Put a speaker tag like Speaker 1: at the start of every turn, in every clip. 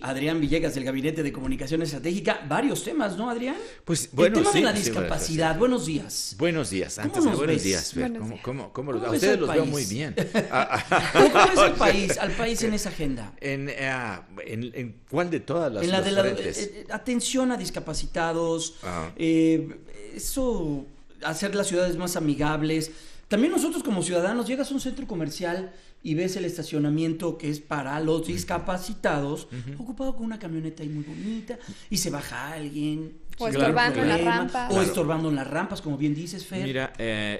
Speaker 1: Adrián Villegas del Gabinete de Comunicación Estratégica. Varios temas, ¿no, Adrián?
Speaker 2: Pues bueno,
Speaker 1: el tema
Speaker 2: sí,
Speaker 1: de la
Speaker 2: sí,
Speaker 1: discapacidad.
Speaker 2: sí.
Speaker 1: Buenos días.
Speaker 2: Buenos días.
Speaker 1: ¿Cómo
Speaker 2: Antes de
Speaker 1: nos
Speaker 2: buenos
Speaker 1: ves?
Speaker 2: días, Fer.
Speaker 3: Buenos días.
Speaker 2: ¿Cómo
Speaker 1: ¿Cómo
Speaker 2: a
Speaker 1: ves
Speaker 2: ustedes
Speaker 1: al
Speaker 2: los veo
Speaker 1: país?
Speaker 2: muy bien.
Speaker 1: ¿Cómo ves al país en esa agenda?
Speaker 2: ¿En cuál de todas las
Speaker 1: En la de la
Speaker 2: frentes?
Speaker 1: atención a discapacitados,
Speaker 2: Ah.
Speaker 1: eso, hacer las ciudades más amigables. También nosotros como ciudadanos, llegas a un centro comercial y ves el estacionamiento que es para los discapacitados, ocupado con una camioneta ahí muy bonita, y se baja alguien.
Speaker 3: O
Speaker 1: sin
Speaker 3: estorbando en las
Speaker 1: problema,
Speaker 3: rampas.
Speaker 1: O
Speaker 2: Claro.
Speaker 1: estorbando en las rampas, como bien dices, Fer.
Speaker 2: Mira,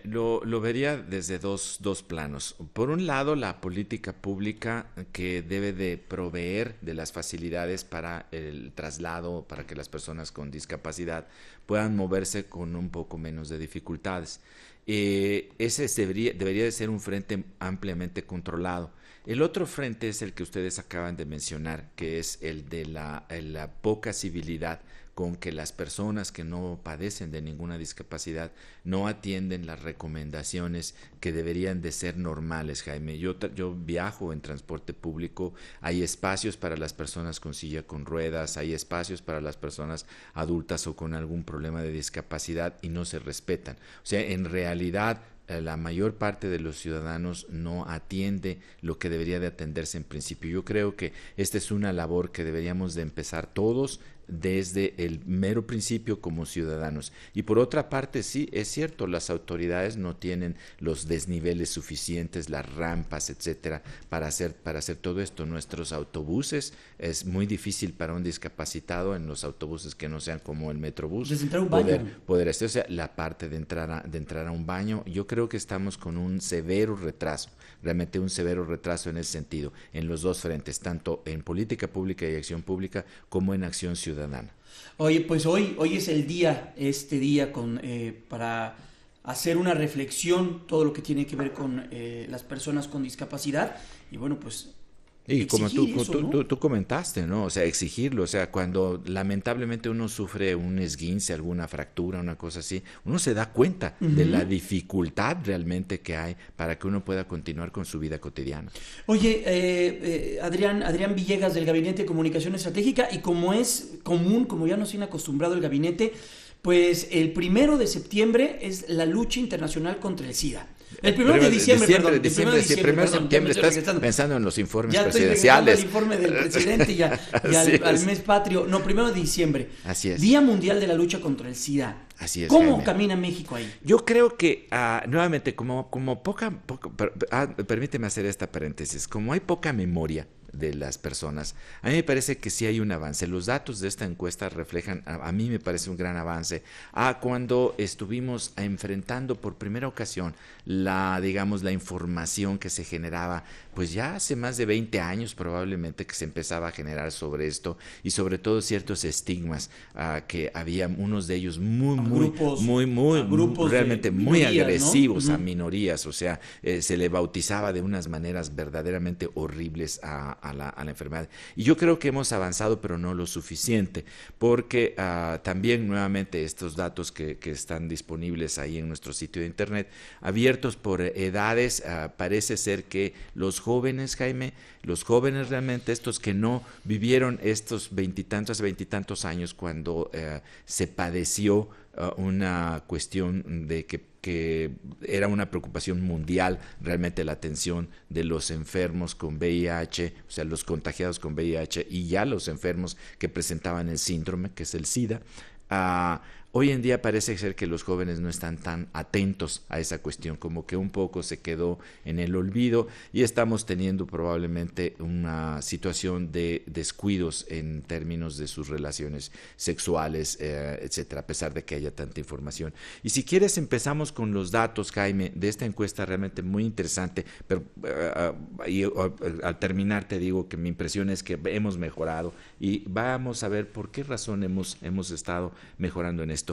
Speaker 2: lo vería desde dos planos. Por un lado, la política pública que debe de proveer de las facilidades para el traslado, para que las personas con discapacidad puedan moverse con un poco menos de dificultades. Ese debería de ser un frente ampliamente controlado. El otro frente es el que ustedes acaban de mencionar, que es el de la poca civilidad con que las personas que no padecen de ninguna discapacidad no atienden las recomendaciones que deberían de ser normales, Jaime. Yo viajo en transporte público, hay espacios para las personas con silla con ruedas, hay espacios para las personas adultas o con algún problema de discapacidad y no se respetan. O sea, en realidad la mayor parte de los ciudadanos no atiende lo que debería de atenderse en principio. Yo creo que esta es una labor que deberíamos de empezar todos desde el mero principio como ciudadanos. Y por otra parte, sí, es cierto, las autoridades no tienen los desniveles suficientes, las rampas, etcétera, para hacer todo esto. Nuestros autobuses, es muy difícil para un discapacitado en los autobuses que no sean como el Metrobús
Speaker 1: Desde entrar a un baño.
Speaker 2: poder o sea, la parte de entrar a un baño. Yo creo que estamos con un severo retraso, realmente un severo retraso en ese sentido, en los dos frentes, tanto en política pública y acción pública como en acción ciudadana.
Speaker 1: Oye, pues hoy es el día, para hacer una reflexión, todo lo que tiene que ver con las personas con discapacidad. Y bueno, pues
Speaker 2: Y como
Speaker 1: exigir eso, ¿no?
Speaker 2: tú comentaste, ¿no? O sea, exigirlo, o sea, cuando lamentablemente uno sufre un esguince, alguna fractura, una cosa así, uno se da cuenta de la dificultad realmente que hay para que uno pueda continuar con su vida cotidiana.
Speaker 1: Oye, Adrián Villegas del Gabinete de Comunicación Estratégica, y como es común, como ya nos tiene acostumbrado el gabinete, pues el 1 de septiembre es la lucha internacional contra el SIDA. El 1 de diciembre, perdón.
Speaker 2: Diciembre,
Speaker 1: El 1 de
Speaker 2: primero de
Speaker 1: perdón,
Speaker 2: septiembre
Speaker 1: ya me estoy
Speaker 2: estás
Speaker 1: regresando.
Speaker 2: pensando en los informes
Speaker 1: Ya estoy
Speaker 2: presidenciales.
Speaker 1: al informe del presidente y
Speaker 2: Así
Speaker 1: al
Speaker 2: es.
Speaker 1: mes patrio. No, 1 de diciembre.
Speaker 2: Así es.
Speaker 1: Día Mundial de la Lucha contra el SIDA.
Speaker 2: Así es,
Speaker 1: ¿Cómo
Speaker 2: Jaime.
Speaker 1: camina México ahí?
Speaker 2: Yo creo que, nuevamente, como permíteme hacer esta paréntesis, como hay poca memoria de las personas, a mí me parece que sí hay un avance. Los datos de esta encuesta reflejan, a mí me parece un gran avance, cuando estuvimos enfrentando por primera ocasión la información que se generaba, pues ya hace más de 20 años probablemente que se empezaba a generar sobre esto, y sobre todo ciertos estigmas, que había unos de ellos realmente muy
Speaker 1: minorías,
Speaker 2: agresivos,
Speaker 1: ¿no?
Speaker 2: a minorías, o sea, se le bautizaba de unas maneras verdaderamente horribles a la enfermedad. Y yo creo que hemos avanzado, pero no lo suficiente, porque también nuevamente estos datos que están disponibles ahí en nuestro sitio de internet, abiertos por edades, parece ser que los jóvenes, Jaime, realmente, estos que no vivieron estos hace veintitantos años cuando se padeció una cuestión de que era una preocupación mundial realmente la atención de los enfermos con VIH, o sea, los contagiados con VIH y ya los enfermos que presentaban el síndrome, que es el SIDA. Hoy en día parece ser que los jóvenes no están tan atentos a esa cuestión, como que un poco se quedó en el olvido, y estamos teniendo probablemente una situación de descuidos en términos de sus relaciones sexuales, etcétera, a pesar de que haya tanta información. Y si quieres empezamos con los datos, Jaime, de esta encuesta realmente muy interesante, pero al terminar te digo que mi impresión es que hemos mejorado, y vamos a ver por qué razón hemos estado mejorando en esto.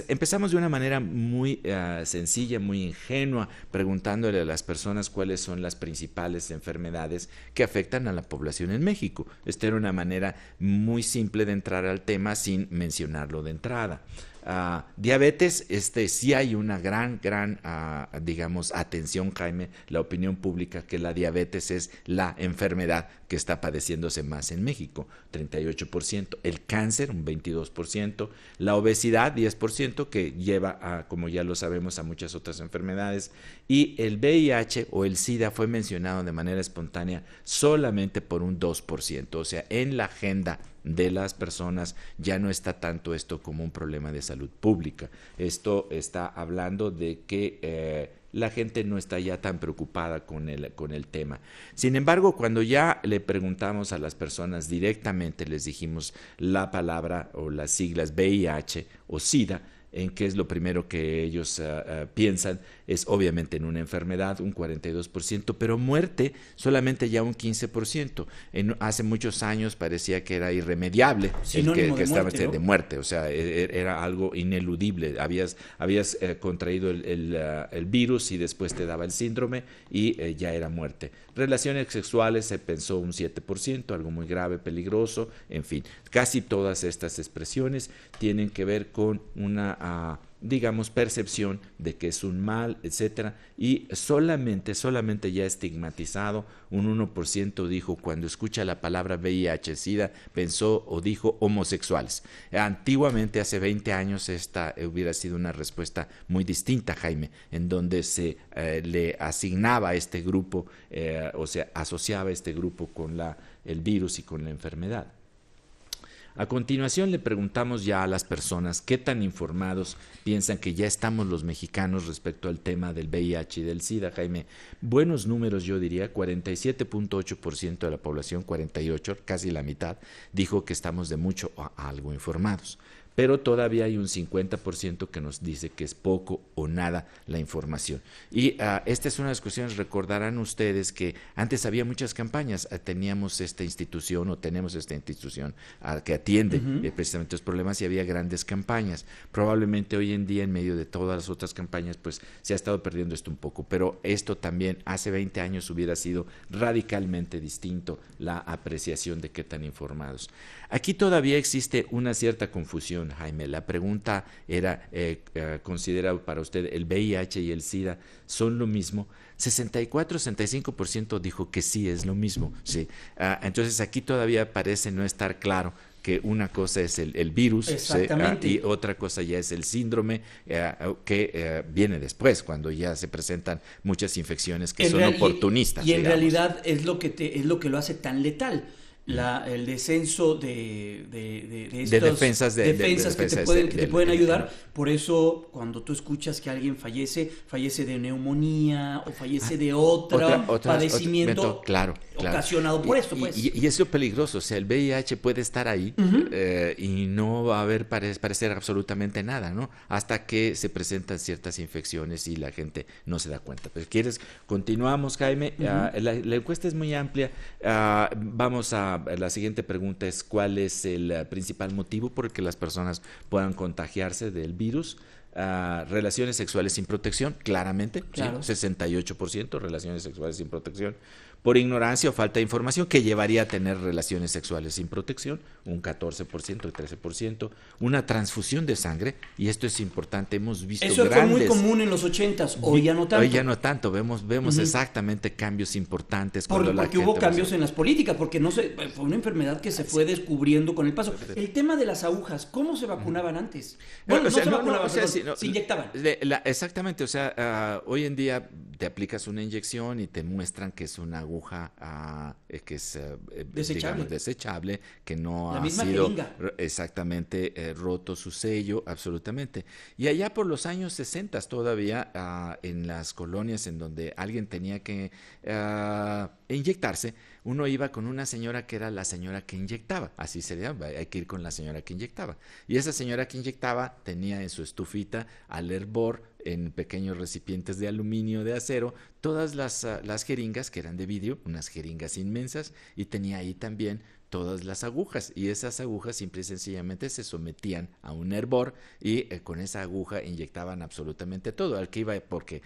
Speaker 2: Empezamos de una manera muy sencilla, muy ingenua, preguntándole a las personas cuáles son las principales enfermedades que afectan a la población en México. Esta era una manera muy simple de entrar al tema sin mencionarlo de entrada. Diabetes, sí hay una gran, digamos, atención, Jaime, la opinión pública, que la diabetes es la enfermedad que está padeciéndose más en México, 38%, el cáncer, un 22%, la obesidad, 10%, que lleva, como ya lo sabemos, a muchas otras enfermedades, y el VIH o el SIDA fue mencionado de manera espontánea solamente por un 2%, o sea, en la agenda de las personas ya no está tanto esto como un problema de salud pública. Esto está hablando de que la gente no está ya tan preocupada con el tema. Sin embargo, cuando ya le preguntamos a las personas directamente, les dijimos la palabra o las siglas VIH o SIDA, en qué es lo primero que ellos piensan, es obviamente en una enfermedad, un 42%, pero muerte solamente ya un 15%. Hace muchos años parecía que era irremediable que estaba de muerte, o sea, era algo ineludible. Habías contraído el virus y después te daba el síndrome y ya era muerte. Relaciones sexuales se pensó un 7%, algo muy grave, peligroso, en fin. Casi todas estas expresiones tienen que ver con una, digamos, percepción de que es un mal, etcétera, y solamente ya estigmatizado, un 1% dijo cuando escucha la palabra VIH-Sida, pensó o dijo homosexuales. Antiguamente, hace 20 años, esta hubiera sido una respuesta muy distinta, Jaime, en donde se le asignaba a este grupo, o sea, asociaba este grupo con el virus y con la enfermedad. A continuación le preguntamos ya a las personas qué tan informados piensan que ya estamos los mexicanos respecto al tema del VIH y del SIDA, Jaime. Buenos números, yo diría, 47.8% de la población, 48%, casi la mitad, dijo que estamos de mucho a algo informados. Pero todavía hay un 50% que nos dice que es poco o nada la información. Y esta es una de las cuestiones, recordarán ustedes que antes había muchas campañas, teníamos esta institución o tenemos esta institución que atiende precisamente los problemas y había grandes campañas. Probablemente hoy en día, en medio de todas las otras campañas, pues se ha estado perdiendo esto un poco, pero esto también hace 20 años hubiera sido radicalmente distinto la apreciación de qué tan informados. Aquí todavía existe una cierta confusión, Jaime. La pregunta era, ¿considera para usted el VIH y el SIDA son lo mismo? 64-65% dijo que sí es lo mismo. Sí. Entonces aquí todavía parece no estar claro que una cosa es el virus y otra cosa ya es el síndrome que viene después, cuando ya se presentan muchas infecciones que son oportunistas.
Speaker 1: Y en realidad es lo que lo hace tan letal. El descenso de defensas que te pueden ayudar. Por eso, cuando tú escuchas que alguien fallece de neumonía o fallece de otro padecimiento ocasionado por esto. Pues.
Speaker 2: Y es lo peligroso, o sea, el VIH puede estar ahí y no va a haber parecer absolutamente nada, ¿no? Hasta que se presentan ciertas infecciones y la gente no se da cuenta. Pero continuamos, Jaime. La encuesta es muy amplia. Vamos a la siguiente pregunta es ¿cuál es el principal motivo por el que las personas puedan contagiarse del virus? Relaciones sexuales sin protección, claramente, claro. Sí, 68% relaciones sexuales sin protección. Por ignorancia o falta de información, que llevaría a tener relaciones sexuales sin protección, un 14%, 13%. Una transfusión de sangre, y esto es importante, hemos visto
Speaker 1: eso
Speaker 2: grandes...
Speaker 1: fue muy común en los 80s, hoy ya no tanto.
Speaker 2: Hoy ya no tanto, vemos exactamente cambios importantes.
Speaker 1: Porque hubo cambios en las políticas, porque fue una enfermedad que se fue descubriendo con el paso. El tema de las agujas, ¿cómo se vacunaban antes? Bueno, se vacunaban, se inyectaban.
Speaker 2: Exactamente, o sea, hoy en día te aplicas una inyección y te muestran que es una aguja que es desechable, que no ha sido exactamente roto su sello, absolutamente. Y allá por los años 60 todavía en las colonias en donde alguien tenía que inyectarse, uno iba con una señora que era la señora que inyectaba, así se llama, hay que ir con la señora que inyectaba. Y esa señora que inyectaba tenía en su estufita al hervor en pequeños recipientes de aluminio, de acero, todas las jeringas que eran de vidrio, unas jeringas inmensas, y tenía ahí también todas las agujas, y esas agujas simple y sencillamente se sometían a un hervor y con esa aguja inyectaban absolutamente todo, al que iba porque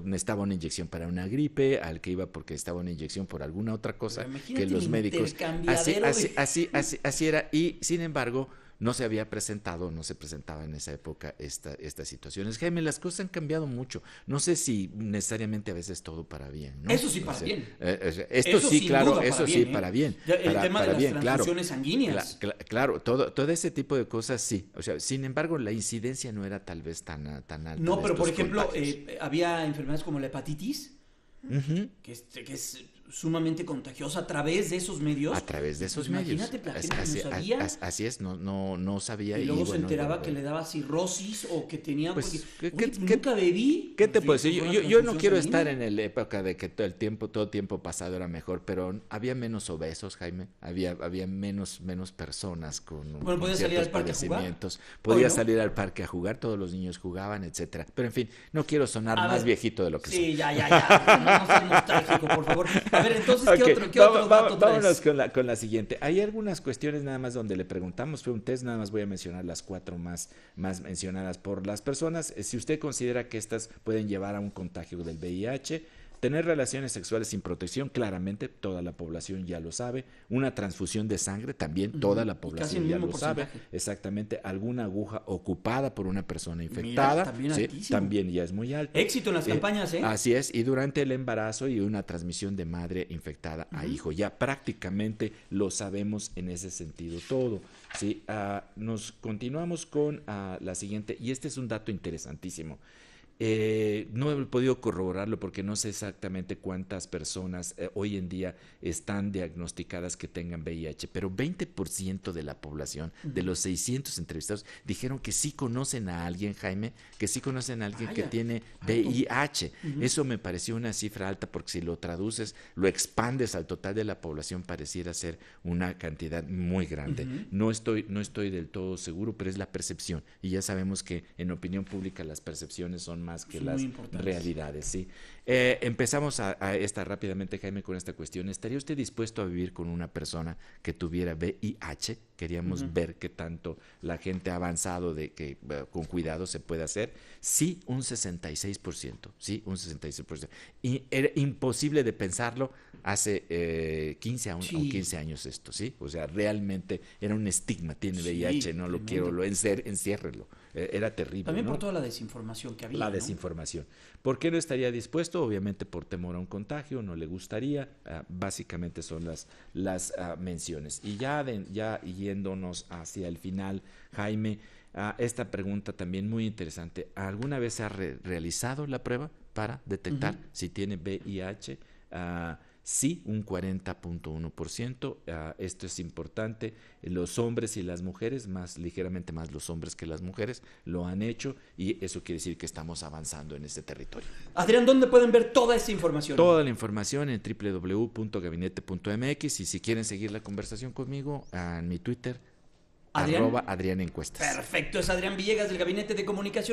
Speaker 2: necesitaba una inyección para una gripe, al que iba porque necesitaba una inyección por alguna otra cosa que los médicos así era, y sin embargo no se había presentado, no se presentaba en esa época estas situaciones. Jaime, las cosas han cambiado mucho. No sé si necesariamente a veces todo para bien, ¿no?
Speaker 1: Eso sí para bien.
Speaker 2: Esto
Speaker 1: Eso
Speaker 2: sí,
Speaker 1: sin
Speaker 2: claro,
Speaker 1: duda
Speaker 2: eso
Speaker 1: para
Speaker 2: sí
Speaker 1: bien,
Speaker 2: para bien.
Speaker 1: El tema de las
Speaker 2: bien,
Speaker 1: transfusiones sanguíneas.
Speaker 2: Claro, todo ese tipo de cosas sí. O sea, sin embargo, la incidencia no era tal vez tan alta.
Speaker 1: No, pero por
Speaker 2: estos
Speaker 1: ejemplo,
Speaker 2: contagios.
Speaker 1: había enfermedades como la hepatitis,
Speaker 2: Ujú.
Speaker 1: que es sumamente contagiosa a través de esos medios.
Speaker 2: A través de esos
Speaker 1: Pues
Speaker 2: medios.
Speaker 1: imagínate, la gente no sabía.
Speaker 2: Así es, no sabía.
Speaker 1: Y luego se
Speaker 2: bueno,
Speaker 1: enteraba
Speaker 2: bueno,
Speaker 1: que le daba cirrosis o que tenía...
Speaker 2: Pues,
Speaker 1: porque, nunca bebí.
Speaker 2: ¿Qué te puedo decir?
Speaker 1: Fue una
Speaker 2: Yo no
Speaker 1: transfusión
Speaker 2: quiero
Speaker 1: sanguínea.
Speaker 2: estar en la época de que todo tiempo pasado era mejor, pero había menos obesos, Jaime. Había menos personas con
Speaker 1: Podías salir
Speaker 2: ciertos
Speaker 1: al parque a jugar.
Speaker 2: padecimientos. Podías
Speaker 1: ¿no?
Speaker 2: salir al parque a jugar, todos los niños jugaban, etcétera. Pero en fin, no quiero sonar
Speaker 1: A
Speaker 2: más
Speaker 1: ver,
Speaker 2: viejito de lo que soy.
Speaker 1: Sí, ya. No seas nostálgico, por favor. A ver, entonces, ¿qué
Speaker 2: Ok,
Speaker 1: otro dato
Speaker 2: vámonos
Speaker 1: traes?
Speaker 2: con la siguiente. Hay algunas cuestiones nada más donde le preguntamos, fue un test, nada más voy a mencionar las 4 más mencionadas por las personas. Si usted considera que estas pueden llevar a un contagio del VIH, tener relaciones sexuales sin protección, claramente toda la población ya lo sabe. Una transfusión de sangre, también toda la
Speaker 1: Y casi
Speaker 2: población
Speaker 1: el
Speaker 2: ya
Speaker 1: mismo
Speaker 2: lo sabe.
Speaker 1: porcentaje.
Speaker 2: Exactamente, alguna aguja ocupada por una persona infectada,
Speaker 1: también
Speaker 2: ¿sí?
Speaker 1: altísimo.
Speaker 2: También ya es muy alto.
Speaker 1: Éxito en las campañas, ¿eh?
Speaker 2: Así es, y durante el embarazo y una transmisión de madre infectada a hijo. Ya prácticamente lo sabemos en ese sentido todo. ¿Sí? Nos continuamos con la siguiente, y este es un dato interesantísimo. No he podido corroborarlo porque no sé exactamente cuántas personas hoy en día están diagnosticadas que tengan VIH, pero 20% de la población, de los 600 entrevistados, dijeron que sí conocen a alguien, Jaime, que sí conocen a alguien que
Speaker 1: Vaya,
Speaker 2: tiene
Speaker 1: alto.
Speaker 2: VIH. Eso me pareció una cifra alta porque si lo traduces, lo expandes al total de la población, pareciera ser una cantidad muy grande. No estoy del todo seguro, pero es la percepción. Y ya sabemos que en opinión pública las percepciones son más que
Speaker 1: Son
Speaker 2: las
Speaker 1: muy importantes.
Speaker 2: realidades, ¿sí? Empezamos a esta rápidamente, Jaime, con esta cuestión. ¿Estaría usted dispuesto a vivir con una persona que tuviera VIH? Queríamos ver qué tanto la gente ha avanzado de que con cuidado se puede hacer. Sí, un 66%, sí, un 66%. Y era imposible de pensarlo hace 15 años esto, ¿sí? O sea, realmente era un estigma, tiene
Speaker 1: Sí,
Speaker 2: VIH, no lo
Speaker 1: tremendo.
Speaker 2: quiero, enciérrelo. Era terrible,
Speaker 1: También
Speaker 2: ¿no?
Speaker 1: por toda la desinformación que había,
Speaker 2: La
Speaker 1: ¿no?
Speaker 2: desinformación. ¿Por qué no estaría dispuesto? Obviamente por temor a un contagio, no le gustaría. Básicamente son las menciones. Y ya yéndonos hacia el final, Jaime, esta pregunta también muy interesante. ¿Alguna vez se ha realizado la prueba para detectar si tiene VIH? Sí, un 40.1%. Esto es importante. Los hombres y las mujeres, ligeramente más los hombres que las mujeres, lo han hecho y eso quiere decir que estamos avanzando en este territorio.
Speaker 1: Adrián, ¿dónde pueden ver toda esta información?
Speaker 2: Toda la información en www.gabinete.mx y si quieren seguir la conversación conmigo, en mi Twitter,
Speaker 1: ¿Adrián?
Speaker 2: @AdriánEncuestas.
Speaker 1: Perfecto, es Adrián Villegas del Gabinete de Comunicación.